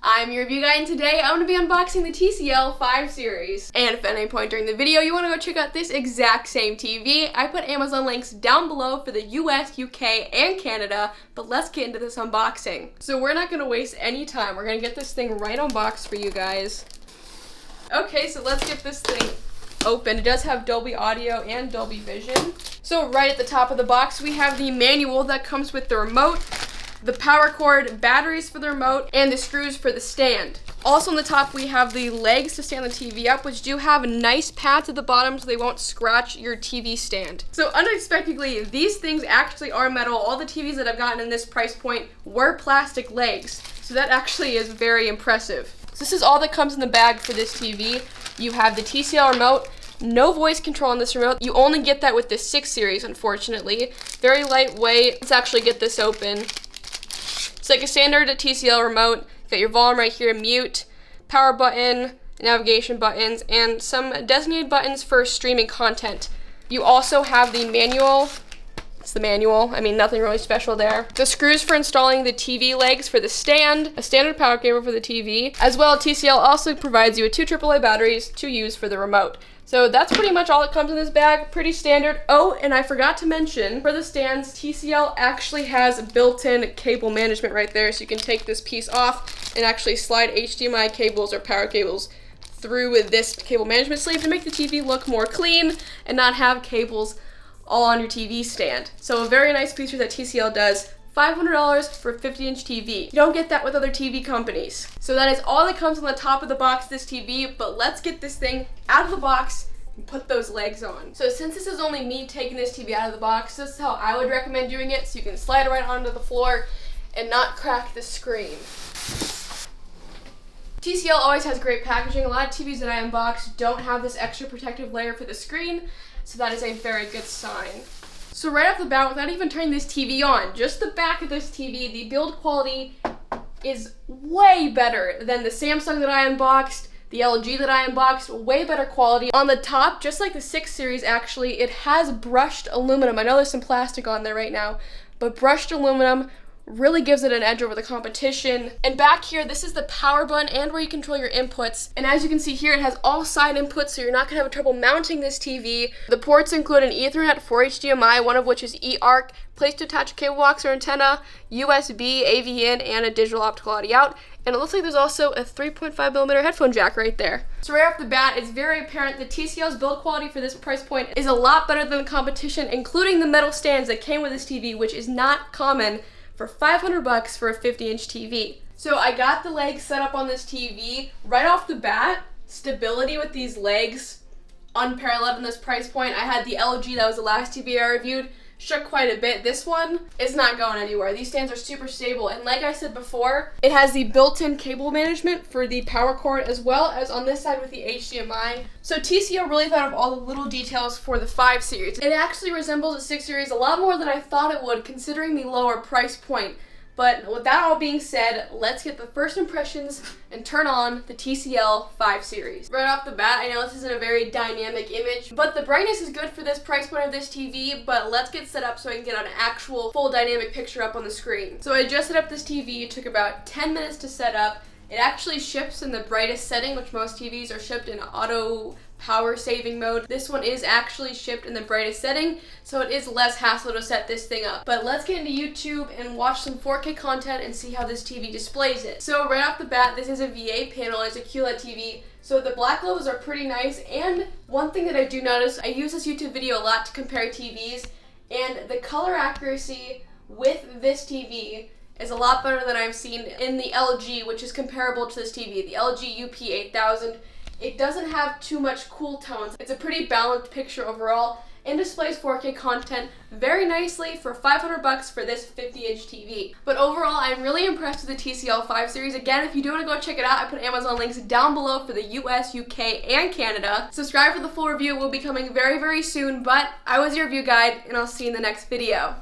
I'm your review guy, and today I'm going to be unboxing the TCL 5 Series. And if at any point during the video you want to go check out this exact same TV, I put Amazon links down below for the US, UK, and Canada, but let's get into this unboxing. So we're not going to waste any time. We're going to get this thing right unboxed for you guys. Okay, so let's get this thing open. It does have Dolby Audio and Dolby Vision. So right at the top of the box we have the manual that comes with the remote, the power cord, batteries for the remote, and the screws for the stand. Also on the top we have the legs to stand the TV up, which do have nice pads at the bottom so they won't scratch your TV stand. So unexpectedly, these things actually are metal. All the TVs that I've gotten in this price point were plastic legs, so that actually is very impressive. So this is all that comes in the bag for this TV. You have the TCL remote. No voice control on this remote. You only get that with the 6 Series, unfortunately. Very lightweight. Let's actually get this open. It's like a standard TCL remote. You got your volume right here, mute, power button, navigation buttons, and some designated buttons for streaming content. You also have the manual. It's the manual. I mean, nothing really special there. The screws for installing the TV legs for the stand, a standard power cable for the TV, as well TCL also provides you with 2 AAA batteries to use for the remote. So that's pretty much all that comes in this bag, pretty standard. Oh, and I forgot to mention, for the stands, TCL actually has built-in cable management right there, so you can take this piece off and actually slide HDMI cables or power cables through with this cable management sleeve to make the TV look more clean and not have cables all on your TV stand. So a very nice feature that TCL does. $500 for a 50-inch TV. You don't get that with other TV companies. So that is all that comes on the top of the box of this TV, but let's get this thing out of the box and put those legs on. So since this is only me taking this TV out of the box, this is how I would recommend doing it, so you can slide it right onto the floor and not crack the screen. TCL always has great packaging. A lot of TVs that I unbox don't have this extra protective layer for the screen, so that is a very good sign. So right off the bat, without even turning this TV on, just the back of this TV, the build quality is way better than the Samsung that I unboxed, the LG that I unboxed, way better quality. On the top, just like the 6 Series actually, it has brushed aluminum. I know there's some plastic on there right now, but brushed aluminum really gives it an edge over the competition. And back here, this is the power button and where you control your inputs. And as you can see here, it has all side inputs, so you're not gonna have trouble mounting this TV. The ports include an Ethernet for HDMI, one of which is eARC, place to attach a cable box or antenna, USB, AV in, and a digital optical audio out. And it looks like there's also a 3.5mm headphone jack right there. So right off the bat, it's very apparent that TCL's build quality for this price point is a lot better than the competition, including the metal stands that came with this TV, which is not common for $500 for a 50-inch TV. So I got the legs set up on this TV. Right off the bat, stability with these legs, unparalleled in this price point. I had the LG, that was the last TV I reviewed, shook quite a bit. This one is not going anywhere. These stands are super stable, and like I said before, it has the built-in cable management for the power cord, as well as on this side with the HDMI. So TCL really thought of all the little details for the 5 Series. It actually resembles the 6 Series a lot more than I thought it would, considering the lower price point. But with that all being said, let's get the first impressions and turn on the TCL 5 Series. Right off the bat, I know this isn't a very dynamic image, but the brightness is good for this price point of this TV, but let's get set up so I can get an actual full dynamic picture up on the screen. So I just set up this TV. It took about 10 minutes to set up. It actually ships in the brightest setting, which most TVs are shipped in auto power saving mode. This one is actually shipped in the brightest setting, so it is less hassle to set this thing up. But let's get into YouTube and watch some 4K content and see how this TV displays it. So right off the bat, this is a VA panel. It's a QLED TV. So the black logos are pretty nice, and one thing that I do notice, I use this YouTube video a lot to compare TVs, and the color accuracy with this TV is a lot better than I've seen in the LG, which is comparable to this TV, the LG UP8000. It doesn't have too much cool tones. It's a pretty balanced picture overall and displays 4K content very nicely for $500 for this 50-inch TV. But overall, I'm really impressed with the TCL 5 Series. Again, if you do want to go check it out, I put Amazon links down below for the US, UK, and Canada. Subscribe for the full review. It will be coming very, very soon, but I was your review guide, and I'll see you in the next video.